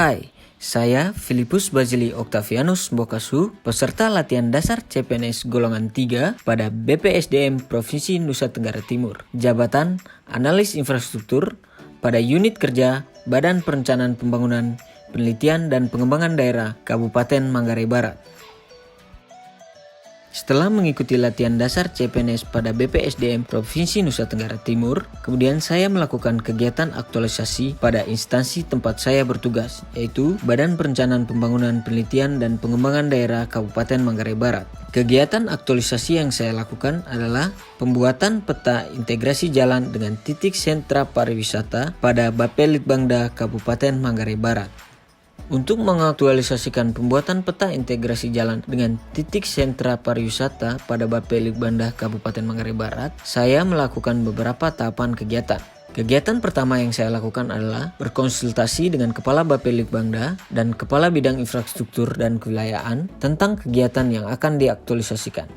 Hai, saya Filipus Bazili Octavianus Bokasu, peserta latihan dasar CPNS golongan 3 pada BPSDM Provinsi Nusa Tenggara Timur, Jabatan Analis Infrastruktur pada unit kerja Badan Perencanaan Pembangunan, Penelitian dan Pengembangan Daerah Kabupaten Manggarai Barat. Setelah mengikuti latihan dasar CPNS pada BPSDM Provinsi Nusa Tenggara Timur, kemudian saya melakukan kegiatan aktualisasi pada instansi tempat saya bertugas, yaitu Badan Perencanaan Pembangunan, Penelitian dan Pengembangan Daerah Kabupaten Manggarai Barat. Kegiatan aktualisasi yang saya lakukan adalah pembuatan peta integrasi jalan dengan titik sentra pariwisata pada Bapelitbangda Kabupaten Manggarai Barat. Untuk mengaktualisasikan pembuatan peta integrasi jalan dengan titik sentra pariwisata pada Bapelitbangda Kabupaten Manggarai Barat, saya melakukan beberapa tahapan kegiatan. Kegiatan pertama yang saya lakukan adalah berkonsultasi dengan Kepala Bapelitbangda dan Kepala Bidang Infrastruktur dan Kewilayahan tentang kegiatan yang akan diaktualisasikan.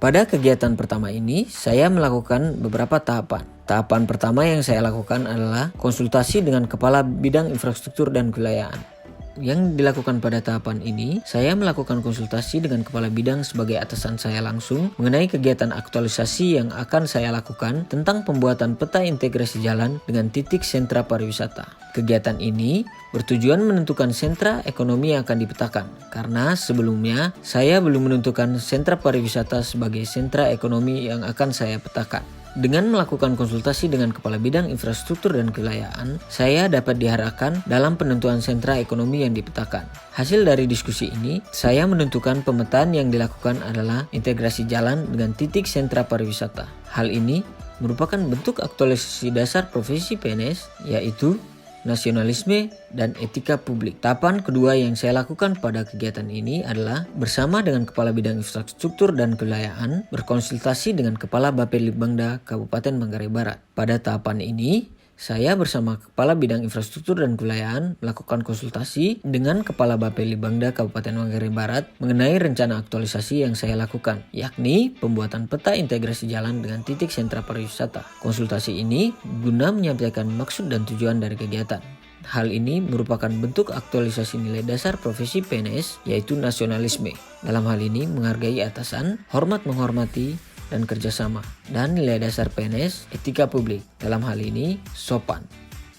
Pada kegiatan pertama ini, saya melakukan beberapa tahapan. Tahapan pertama yang saya lakukan adalah konsultasi dengan Kepala Bidang Infrastruktur dan Kewilayahan. Yang dilakukan pada tahapan ini, saya melakukan konsultasi dengan kepala bidang sebagai atasan saya langsung mengenai kegiatan aktualisasi yang akan saya lakukan tentang pembuatan peta integrasi jalan dengan titik sentra pariwisata. Kegiatan ini bertujuan menentukan sentra ekonomi yang akan dipetakan, karena sebelumnya saya belum menentukan sentra pariwisata sebagai sentra ekonomi yang akan saya petakan. Dengan melakukan konsultasi dengan Kepala Bidang Infrastruktur dan Kewilayahan, saya dapat diarahkan dalam penentuan sentra ekonomi yang dipetakan. Hasil dari diskusi ini, saya menentukan pemetaan yang dilakukan adalah integrasi jalan dengan titik sentra pariwisata. Hal ini merupakan bentuk aktualisasi dasar profesi PNS, yaitu nasionalisme dan etika publik. Tahapan kedua yang saya lakukan pada kegiatan ini adalah bersama dengan Kepala Bidang Infrastruktur dan Kewilayahan berkonsultasi dengan Kepala Bapelitbangda Kabupaten Manggarai Barat. Pada tahapan ini, saya bersama Kepala Bidang Infrastruktur dan Kewilayahan melakukan konsultasi dengan Kepala Bapelitbangda Kabupaten Manggarai Barat mengenai rencana aktualisasi yang saya lakukan, yakni pembuatan peta integrasi jalan dengan titik sentra pariwisata. Konsultasi ini guna menyampaikan maksud dan tujuan dari kegiatan. Hal ini merupakan bentuk aktualisasi nilai dasar profesi PNS, yaitu nasionalisme. Dalam hal ini menghargai atasan, hormat menghormati, dan kerjasama, dan nilai dasar PNS, etika publik, dalam hal ini sopan.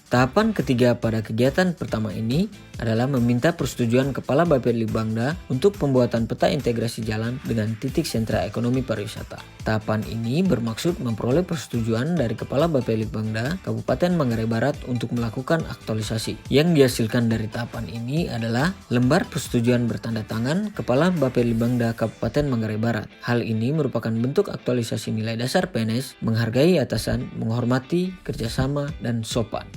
Tahapan ketiga pada kegiatan pertama ini adalah meminta persetujuan Kepala Bapelitbangda untuk pembuatan peta integrasi jalan dengan titik sentra ekonomi pariwisata. Tahapan ini bermaksud memperoleh persetujuan dari Kepala Bapelitbangda Kabupaten Manggarai Barat untuk melakukan aktualisasi. Yang dihasilkan dari tahapan ini adalah lembar persetujuan bertanda tangan Kepala Bapelitbangda Kabupaten Manggarai Barat. Hal ini merupakan bentuk aktualisasi nilai dasar PNS, menghargai atasan, menghormati, kerjasama, dan sopan.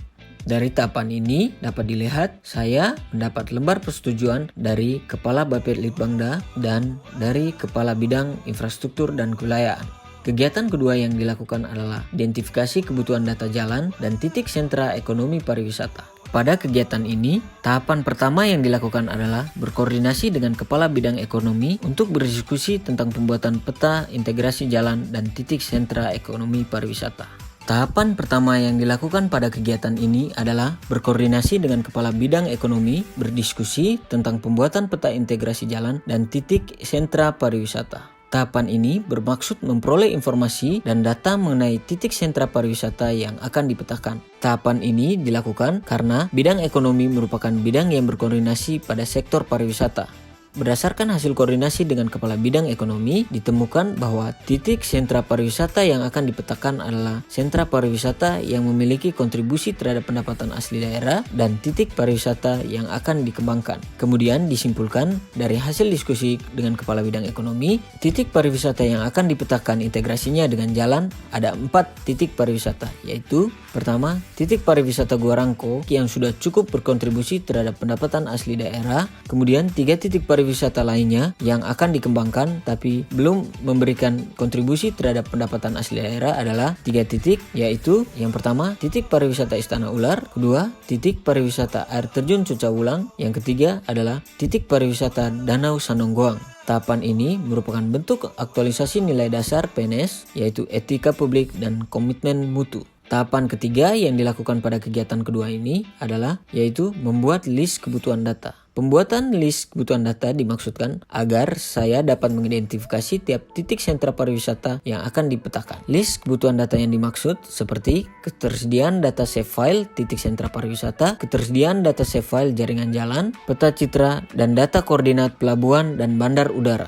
Dari tahapan ini dapat dilihat saya mendapat lembar persetujuan dari Kepala Bapelitbangda dan dari Kepala Bidang Infrastruktur dan Kewilayahan. Kegiatan kedua yang dilakukan adalah identifikasi kebutuhan data jalan dan titik sentra ekonomi pariwisata. Pada kegiatan ini, tahapan pertama yang dilakukan adalah berkoordinasi dengan Kepala Bidang Ekonomi untuk berdiskusi tentang pembuatan peta integrasi jalan dan titik sentra ekonomi pariwisata. Tahapan pertama yang dilakukan pada kegiatan ini adalah berkoordinasi dengan Kepala Bidang Ekonomi berdiskusi tentang pembuatan peta integrasi jalan dan titik sentra pariwisata. Tahapan ini bermaksud memperoleh informasi dan data mengenai titik sentra pariwisata yang akan dipetakan. Tahapan ini dilakukan karena bidang ekonomi merupakan bidang yang berkoordinasi pada sektor pariwisata. Berdasarkan hasil koordinasi dengan Kepala Bidang Ekonomi, ditemukan bahwa titik sentra pariwisata yang akan dipetakan adalah sentra pariwisata yang memiliki kontribusi terhadap pendapatan asli daerah dan titik pariwisata yang akan dikembangkan. Kemudian disimpulkan dari hasil diskusi dengan Kepala Bidang Ekonomi, titik pariwisata yang akan dipetakan integrasinya dengan jalan ada 4 titik pariwisata, yaitu pertama, titik pariwisata Gua Rangko yang sudah cukup berkontribusi terhadap pendapatan asli daerah, kemudian 3 titik pariwisata lainnya yang akan dikembangkan tapi belum memberikan kontribusi terhadap pendapatan asli daerah adalah 3 titik, yaitu yang pertama titik pariwisata Istana Ular, kedua titik pariwisata air terjun Cucawulang, yang ketiga adalah titik pariwisata Danau Sanonggoang. Tahapan ini merupakan bentuk aktualisasi nilai dasar PNS, yaitu etika publik dan komitmen mutu. Tahapan ketiga yang dilakukan pada kegiatan kedua ini adalah yaitu membuat list kebutuhan data. Pembuatan list kebutuhan data dimaksudkan agar saya dapat mengidentifikasi tiap titik sentra pariwisata yang akan dipetakan. List kebutuhan data yang dimaksud seperti ketersediaan data save file titik sentra pariwisata, ketersediaan data save file jaringan jalan, peta citra, dan data koordinat pelabuhan dan bandar udara.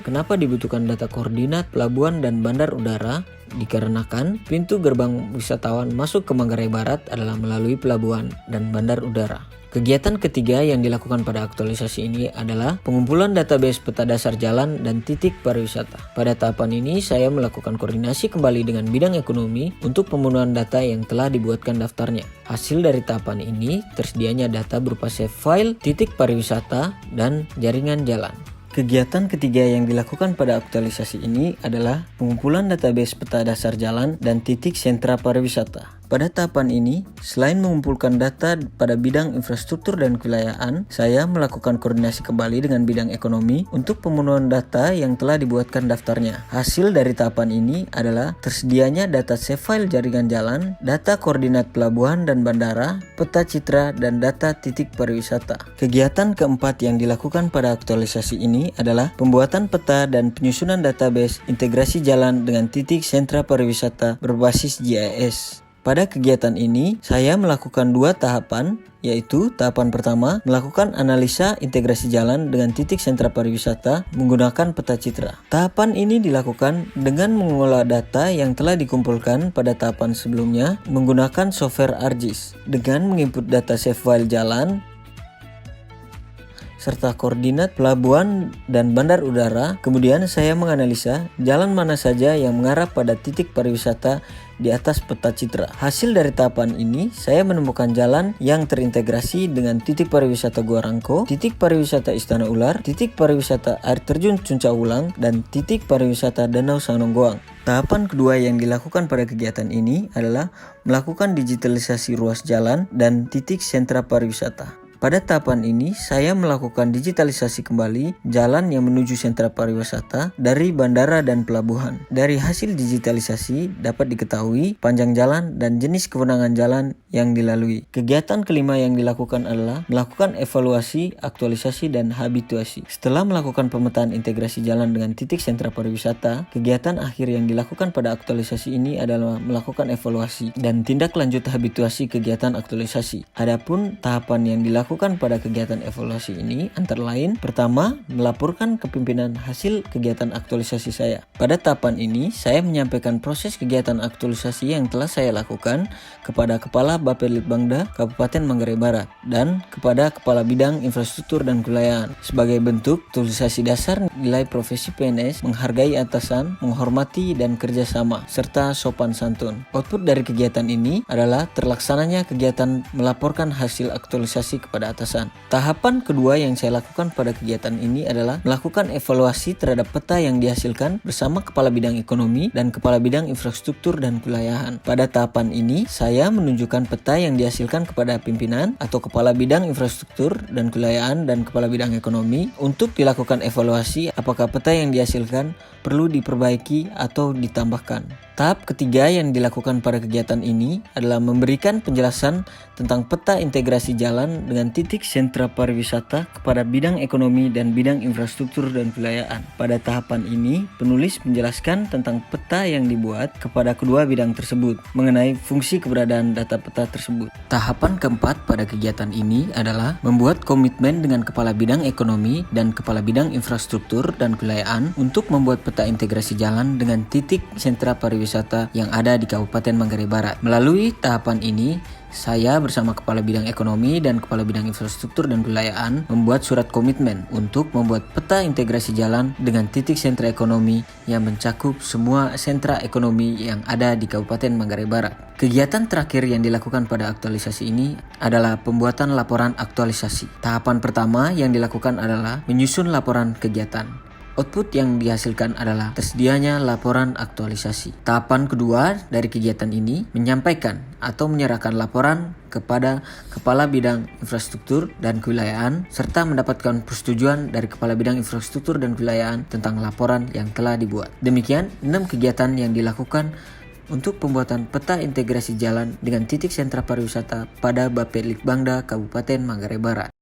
Kenapa dibutuhkan data koordinat pelabuhan dan bandar udara? Dikarenakan pintu gerbang wisatawan masuk ke Manggarai Barat adalah melalui pelabuhan dan bandar udara. Kegiatan ketiga yang dilakukan pada aktualisasi ini adalah pengumpulan database peta dasar jalan dan titik pariwisata. Pada tahapan ini saya melakukan koordinasi kembali dengan bidang ekonomi untuk pemenuhan data yang telah dibuatkan daftarnya. Hasil dari tahapan ini tersedianya data berupa save file, titik pariwisata, dan jaringan jalan. Kegiatan ketiga yang dilakukan pada aktualisasi ini adalah pengumpulan database peta dasar jalan dan titik sentra pariwisata. Pada tahapan ini, selain mengumpulkan data pada bidang infrastruktur dan kewilayahan, saya melakukan koordinasi kembali dengan bidang ekonomi untuk pemenuhan data yang telah dibuatkan daftarnya. Hasil dari tahapan ini adalah tersedianya data save file jaringan jalan, data koordinat pelabuhan dan bandara, peta citra, dan data titik pariwisata. Kegiatan keempat yang dilakukan pada aktualisasi ini adalah pembuatan peta dan penyusunan database integrasi jalan dengan titik sentra pariwisata berbasis GIS. Pada kegiatan ini, saya melakukan dua tahapan, yaitu tahapan pertama melakukan analisa integrasi jalan dengan titik sentra pariwisata menggunakan peta citra. Tahapan ini dilakukan dengan mengolah data yang telah dikumpulkan pada tahapan sebelumnya menggunakan software ArcGIS dengan menginput data save file jalan serta koordinat pelabuhan dan bandar udara. Kemudian saya menganalisa jalan mana saja yang mengarah pada titik pariwisata di atas peta citra. Hasil dari tahapan ini, saya menemukan jalan yang terintegrasi dengan titik pariwisata Gua Rangko, titik pariwisata Istana Ular, titik pariwisata air terjun Cuncau Ulang, dan titik pariwisata Danau Sanonggoang. Tahapan kedua yang dilakukan pada kegiatan ini adalah melakukan digitalisasi ruas jalan dan titik sentra pariwisata. Pada tahapan ini, saya melakukan digitalisasi kembali jalan yang menuju sentra pariwisata dari bandara dan pelabuhan. Dari hasil digitalisasi dapat diketahui panjang jalan dan jenis kewenangan jalan yang dilalui. Kegiatan kelima yang dilakukan adalah melakukan evaluasi, aktualisasi, dan habituasi. Setelah melakukan pemetaan integrasi jalan dengan titik sentra pariwisata, kegiatan akhir yang dilakukan pada aktualisasi ini adalah melakukan evaluasi dan tindak lanjut habituasi kegiatan aktualisasi. Adapun tahapan yang dilakukan pada kegiatan evaluasi ini antara lain: pertama, melaporkan ke pimpinan hasil kegiatan aktualisasi saya. Pada tahapan ini, saya menyampaikan proses kegiatan aktualisasi yang telah saya lakukan kepada Kepala Bapelitbangda Kabupaten Manggarai Barat dan kepada Kepala Bidang Infrastruktur dan Kewilayahan sebagai bentuk aktualisasi dasar nilai profesi PNS, menghargai atasan, menghormati dan kerjasama, serta sopan santun. Output dari kegiatan ini adalah terlaksananya kegiatan melaporkan hasil aktualisasi kepada atasan. Tahapan kedua yang saya lakukan pada kegiatan ini adalah melakukan evaluasi terhadap peta yang dihasilkan bersama Kepala Bidang Ekonomi dan Kepala Bidang Infrastruktur dan Kewilayahan. Pada tahapan ini, saya menunjukkan peta yang dihasilkan kepada pimpinan atau Kepala Bidang Infrastruktur dan Kewilayahan dan Kepala Bidang Ekonomi untuk dilakukan evaluasi apakah peta yang dihasilkan perlu diperbaiki atau ditambahkan. Tahap ketiga yang dilakukan pada kegiatan ini adalah memberikan penjelasan tentang peta integrasi jalan dengan titik sentra pariwisata kepada bidang ekonomi dan bidang infrastruktur dan kewilayahan. Pada tahapan ini, penulis menjelaskan tentang peta yang dibuat kepada kedua bidang tersebut mengenai fungsi keberadaan data peta tersebut. Tahapan keempat pada kegiatan ini adalah membuat komitmen dengan Kepala Bidang Ekonomi dan Kepala Bidang Infrastruktur dan Kewilayahan untuk membuat peta integrasi jalan dengan titik sentra pariwisata yang ada di Kabupaten Manggarai Barat. Melalui tahapan ini, saya bersama Kepala Bidang Ekonomi dan Kepala Bidang Infrastruktur dan Kewilayahan membuat surat komitmen untuk membuat peta integrasi jalan dengan titik sentra ekonomi yang mencakup semua sentra ekonomi yang ada di Kabupaten Manggarai Barat. Kegiatan terakhir yang dilakukan pada aktualisasi ini adalah pembuatan laporan aktualisasi. Tahapan pertama yang dilakukan adalah menyusun laporan kegiatan. Output yang dihasilkan adalah tersedianya laporan aktualisasi. Tahapan kedua dari kegiatan ini menyampaikan atau menyerahkan laporan kepada Kepala Bidang Infrastruktur dan Kewilayahan serta mendapatkan persetujuan dari Kepala Bidang Infrastruktur dan Kewilayahan tentang laporan yang telah dibuat. Demikian 6 kegiatan yang dilakukan untuk pembuatan peta integrasi jalan dengan titik sentra pariwisata pada Bapedlikbangda Kabupaten Manggarai Barat.